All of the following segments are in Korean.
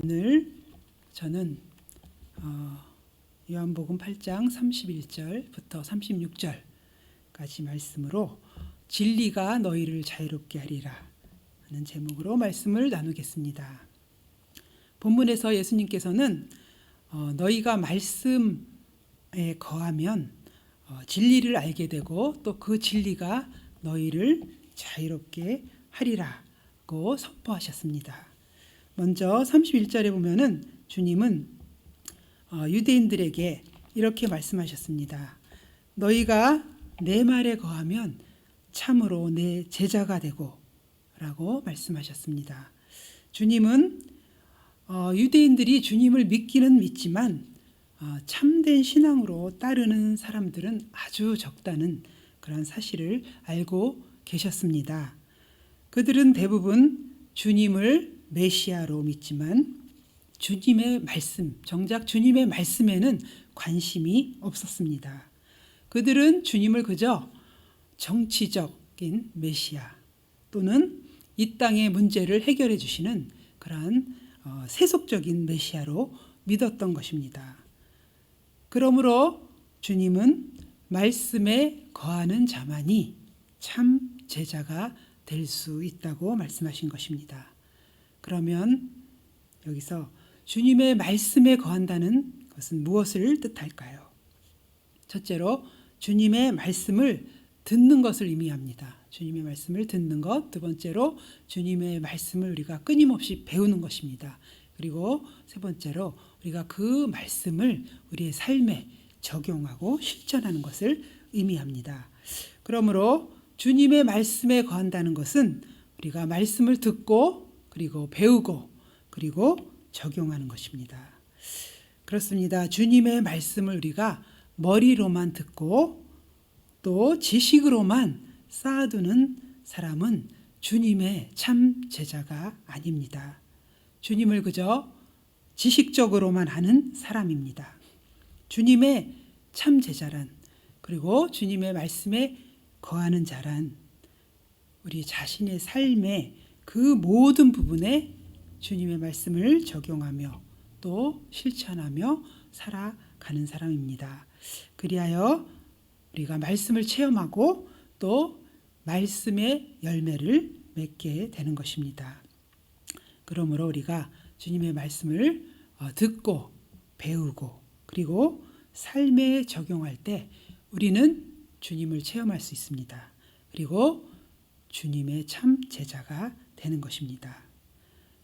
오늘 저는 요한복음 8장 31절부터 36절까지 말씀으로 진리가 너희를 자유롭게 하리라 하는 제목으로 말씀을 나누겠습니다. 본문에서 예수님께서는 너희가 말씀에 거하면 진리를 알게 되고 또 그 진리가 너희를 자유롭게 하리라고 선포하셨습니다. 먼저 31절에 보면은 주님은 유대인들에게 이렇게 말씀하셨습니다. 너희가 내 말에 거하면 참으로 내 제자가 되고 라고 말씀하셨습니다. 주님은 유대인들이 주님을 믿기는 믿지만 참된 신앙으로 따르는 사람들은 아주 적다는 그런 사실을 알고 계셨습니다. 그들은 대부분 주님을 메시아로 믿지만 주님의 말씀, 정작 주님의 말씀에는 관심이 없었습니다. 그들은 주님을 그저 정치적인 메시아 또는 이 땅의 문제를 해결해 주시는 그러한 세속적인 메시아로 믿었던 것입니다. 그러므로 주님은 말씀에 거하는 자만이 참 제자가 될 수 있다고 말씀하신 것입니다. 그러면 여기서 주님의 말씀에 거한다는 것은 무엇을 뜻할까요? 첫째로 주님의 말씀을 듣는 것을 의미합니다. 주님의 말씀을 듣는 것. 두 번째로 주님의 말씀을 우리가 끊임없이 배우는 것입니다. 그리고 세 번째로 우리가 그 말씀을 우리의 삶에 적용하고 실천하는 것을 의미합니다. 그러므로 주님의 말씀에 거한다는 것은 우리가 말씀을 듣고 그리고 배우고 그리고 적용하는 것입니다. 그렇습니다. 주님의 말씀을 우리가 머리로만 듣고 또 지식으로만 쌓아두는 사람은 주님의 참 제자가 아닙니다. 주님을 그저 지식적으로만 하는 사람입니다. 주님의 참 제자란, 그리고 주님의 말씀에 거하는 자란 우리 자신의 삶의 그 모든 부분에 주님의 말씀을 적용하며 또 실천하며 살아가는 사람입니다. 그리하여 우리가 말씀을 체험하고 또 말씀의 열매를 맺게 되는 것입니다. 그러므로 우리가 주님의 말씀을 듣고 배우고 그리고 삶에 적용할 때 우리는 주님을 체험할 수 있습니다. 그리고 주님의 참 제자가 되는 것입니다.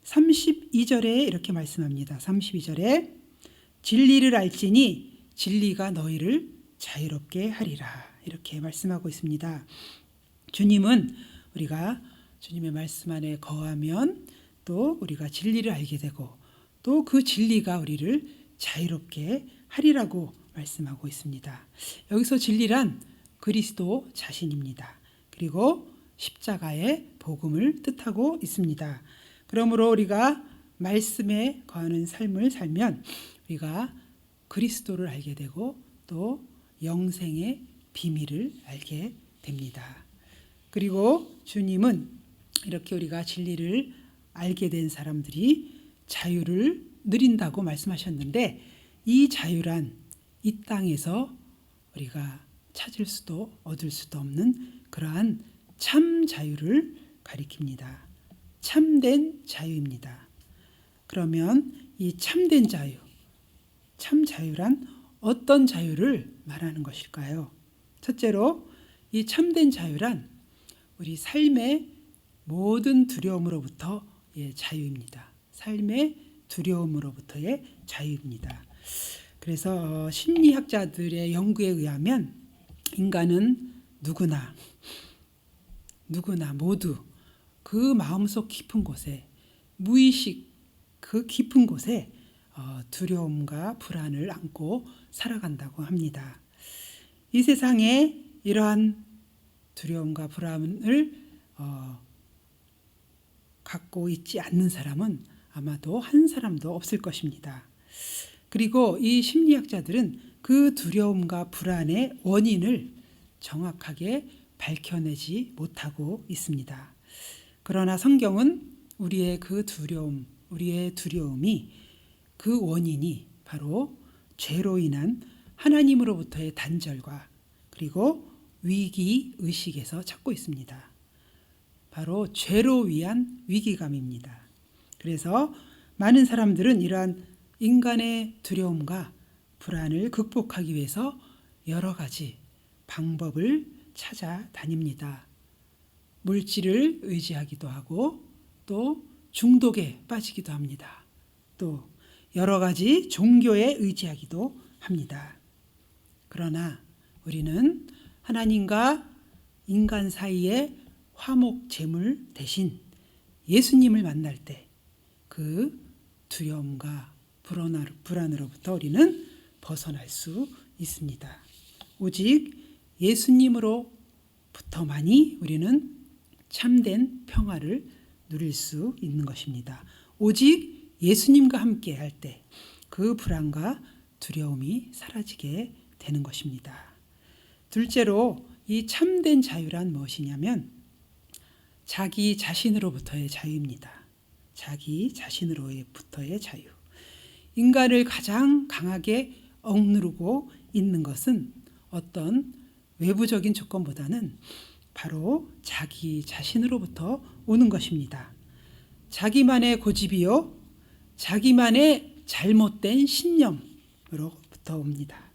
32절에 이렇게 말씀합니다. 32절에 진리를 알지니 진리가 너희를 자유롭게 하리라 이렇게 말씀하고 있습니다. 주님은 우리가 주님의 말씀 안에 거하면 또 우리가 진리를 알게 되고 또 그 진리가 우리를 자유롭게 하리라고 말씀하고 있습니다. 여기서 진리란 그리스도 자신입니다. 그리고 십자가의 복음을 뜻하고 있습니다. 그러므로 우리가 말씀에 거하는 삶을 살면 우리가 그리스도를 알게 되고 또 영생의 비밀을 알게 됩니다. 그리고 주님은 이렇게 우리가 진리를 알게 된 사람들이 자유를 누린다고 말씀하셨는데 이 자유란 이 땅에서 우리가 찾을 수도 얻을 수도 없는 그러한 참 자유를 가리킵니다. 참된 자유입니다. 그러면 이 참된 자유, 참 자유란 어떤 자유를 말하는 것일까요? 첫째로 이 참된 자유란 우리 삶의 모든 두려움으로부터의 자유입니다. 삶의 두려움으로부터의 자유입니다. 그래서 심리학자들의 연구에 의하면 인간은 누구나 모두 그 마음속 깊은 곳에 무의식 그 깊은 곳에 두려움과 불안을 안고 살아간다고 합니다. 이 세상에 이러한 두려움과 불안을 갖고 있지 않는 사람은 아마도 한 사람도 없을 것입니다. 그리고 이 심리학자들은 그 두려움과 불안의 원인을 정확하게 밝혀내지 못하고 있습니다. 그러나 성경은 우리의 그 두려움, 우리의 두려움이 그 원인이 바로 죄로 인한 하나님으로부터의 단절과 그리고 위기 의식에서 찾고 있습니다. 바로 죄로 위한 위기감입니다. 그래서 많은 사람들은 이러한 인간의 두려움과 불안을 극복하기 위해서 여러 가지 방법을 찾아다닙니다. 물질을 의지하기도 하고 또 중독에 빠지기도 합니다. 또 여러 가지 종교에 의지하기도 합니다. 그러나 우리는 하나님과 인간 사이의 화목 제물 대신 예수님을 만날 때 그 두려움과 불안으로부터 우리는 벗어날 수 있습니다. 오직 예수님으로부터만이 우리는 참된 평화를 누릴 수 있는 것입니다. 오직 예수님과 함께 할 때 그 불안과 두려움이 사라지게 되는 것입니다. 둘째로 이 참된 자유란 무엇이냐면 자기 자신으로부터의 자유입니다. 자기 자신으로부터의 자유. 인간을 가장 강하게 억누르고 있는 것은 어떤 외부적인 조건보다는 바로 자기 자신으로부터 오는 것입니다. 자기만의 고집이요, 자기만의 잘못된 신념으로부터 옵니다.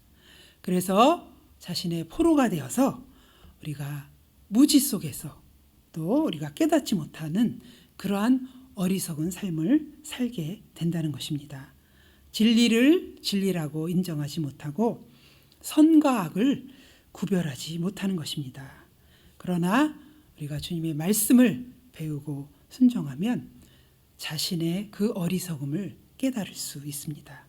그래서 자신의 포로가 되어서 우리가 무지 속에서 또 우리가 깨닫지 못하는 그러한 어리석은 삶을 살게 된다는 것입니다. 진리를 진리라고 인정하지 못하고 선과 악을 구별하지 못하는 것입니다. 그러나 우리가 주님의 말씀을 배우고 순종하면 자신의 그 어리석음을 깨달을 수 있습니다.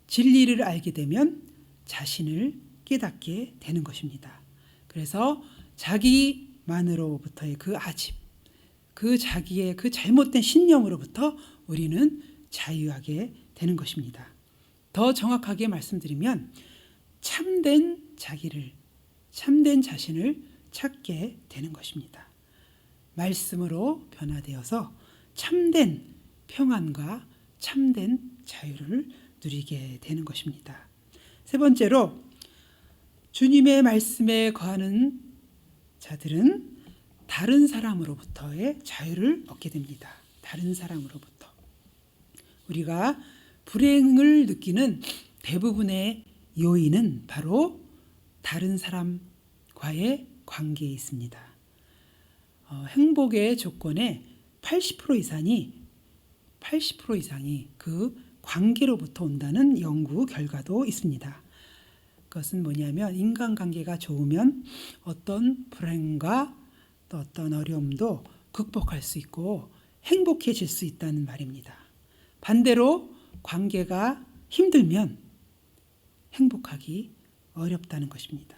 진리를 알게 되면 자신을 깨닫게 되는 것입니다. 그래서 자기만으로부터의 그 아집, 그 자기의 그 잘못된 신념으로부터 우리는 자유하게 되는 것입니다. 더 정확하게 말씀드리면 참된 자기를, 참된 자신을 찾게 되는 것입니다. 말씀으로 변화되어서 참된 평안과 참된 자유를 누리게 되는 것입니다. 세 번째로 주님의 말씀에 거하는 자들은 다른 사람으로부터의 자유를 얻게 됩니다. 다른 사람으로부터. 우리가 불행을 느끼는 대부분의 요인은 바로 다른 사람과의 관계에 있습니다. 행복의 조건의 80% 이상이 그 관계로부터 온다는 연구 결과도 있습니다. 그것은 뭐냐면 인간관계가 좋으면 어떤 불행과 또 어떤 어려움도 극복할 수 있고 행복해질 수 있다는 말입니다. 반대로 관계가 힘들면 행복하기 어렵다는 것입니다.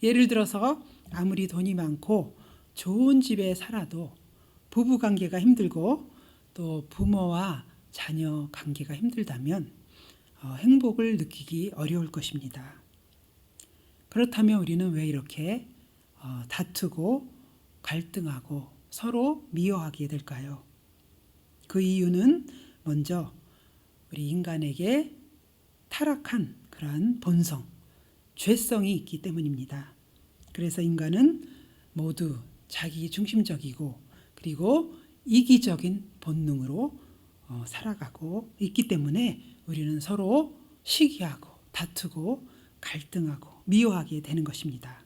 예를 들어서 아무리 돈이 많고 좋은 집에 살아도 부부관계가 힘들고 또 부모와 자녀 관계가 힘들다면 행복을 느끼기 어려울 것입니다. 그렇다면 우리는 왜 이렇게 다투고 갈등하고 서로 미워하게 될까요? 그 이유는 먼저 우리 인간에게 타락한 그러한 본성, 죄성이 있기 때문입니다. 그래서 인간은 모두 자기 중심적이고 그리고 이기적인 본능으로 살아가고 있기 때문에 우리는 서로 시기하고 다투고 갈등하고 미워하게 되는 것입니다.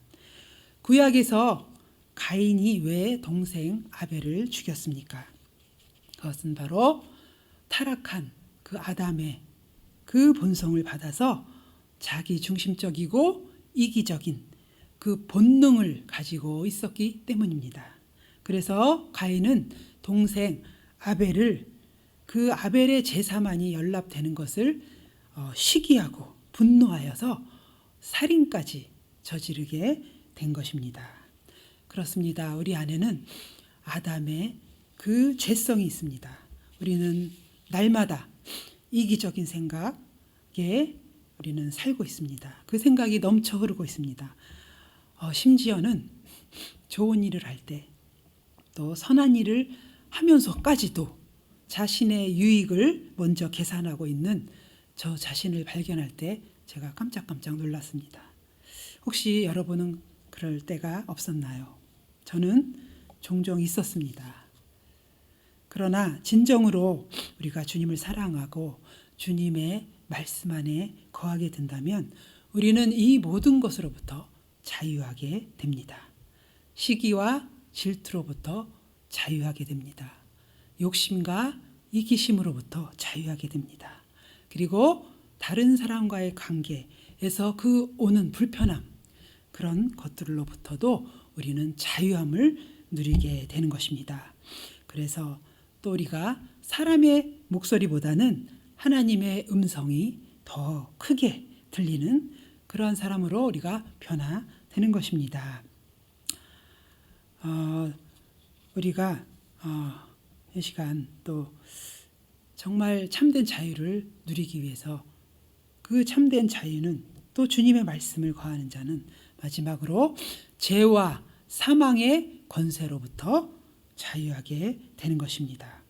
구약에서 가인이 왜 동생 아벨을 죽였습니까? 그것은 바로 타락한 그 아담의 그 본성을 받아서 자기 중심적이고 이기적인 그 본능을 가지고 있었기 때문입니다. 그래서 가인은 동생 아벨을 그 아벨의 제사만이 연납되는 것을 시기하고 분노하여서 살인까지 저지르게 된 것입니다. 그렇습니다. 우리 안에는 아담의 그 죄성이 있습니다. 우리는 날마다 이기적인 생각에 우리는 살고 있습니다. 그 생각이 넘쳐 흐르고 있습니다. 심지어는 좋은 일을 할 때 또 선한 일을 하면서까지도 자신의 유익을 먼저 계산하고 있는 저 자신을 발견할 때 제가 깜짝깜짝 놀랐습니다. 혹시 여러분은 그럴 때가 없었나요? 저는 종종 있었습니다. 그러나 진정으로 우리가 주님을 사랑하고 주님의 말씀 안에 거하게 된다면 우리는 이 모든 것으로부터 자유하게 됩니다. 시기와 질투로부터 자유하게 됩니다. 욕심과 이기심으로부터 자유하게 됩니다. 그리고 다른 사람과의 관계에서 그 오는 불편함, 그런 것들로부터도 우리는 자유함을 누리게 되는 것입니다. 그래서 또 우리가 사람의 목소리보다는 하나님의 음성이 더 크게 들리는 그러한 사람으로 우리가 변화되는 것입니다. 우리가 이 시간 또 정말 참된 자유를 누리기 위해서 그 참된 자유는 또 주님의 말씀을 거하는 자는 마지막으로 죄와 사망의 권세로부터 자유하게 되는 것입니다.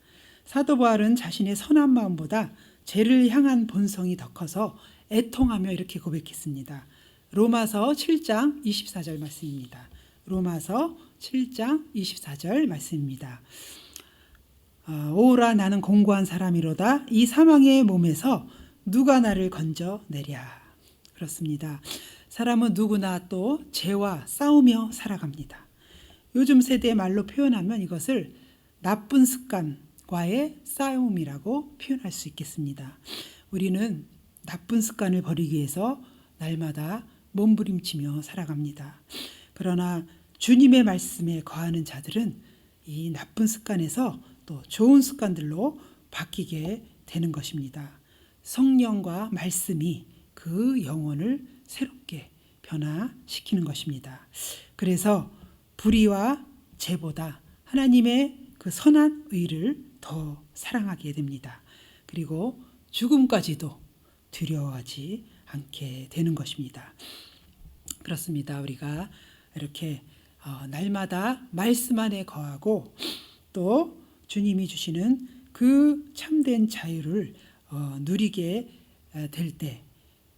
사도 바울은 자신의 선한 마음보다 죄를 향한 본성이 더 커서 애통하며 이렇게 고백했습니다. 로마서 7장 24절 말씀입니다. 로마서 7장 24절 말씀입니다. 오라 나는 공고한 사람이로다 이 사망의 몸에서 누가 나를 건져내랴. 그렇습니다. 사람은 누구나 또 죄와 싸우며 살아갑니다. 요즘 세대의 말로 표현하면 이것을 나쁜 습관과의 싸움이라고 표현할 수 있겠습니다. 우리는 나쁜 습관을 버리기 위해서 날마다 몸부림치며 살아갑니다. 그러나 주님의 말씀에 거하는 자들은 이 나쁜 습관에서 또 좋은 습관들로 바뀌게 되는 것입니다. 성령과 말씀이 그 영혼을 새롭게 변화시키는 것입니다. 그래서 불의와 죄보다 하나님의 그 선한 의를 더 사랑하게 됩니다. 그리고 죽음까지도 두려워하지 않게 되는 것입니다. 그렇습니다. 우리가 이렇게 날마다 말씀 안에 거하고 또 주님이 주시는 그 참된 자유를 누리게 될 때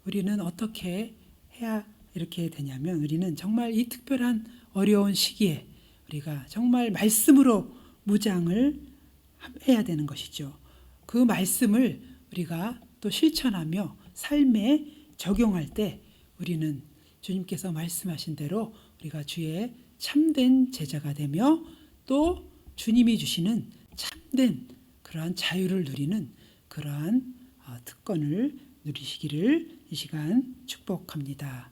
우리는 어떻게 해야 이렇게 되냐면 우리는 정말 이 특별한 어려운 시기에 우리가 정말 말씀으로 무장을 해야 되는 것이죠. 그 말씀을 우리가 또 실천하며 삶에 적용할 때 우리는 주님께서 말씀하신 대로 우리가 주의 참된 제자가 되며 또 주님이 주시는 참된 그러한 자유를 누리는 그러한 특권을 누리시기를 이 시간 축복합니다.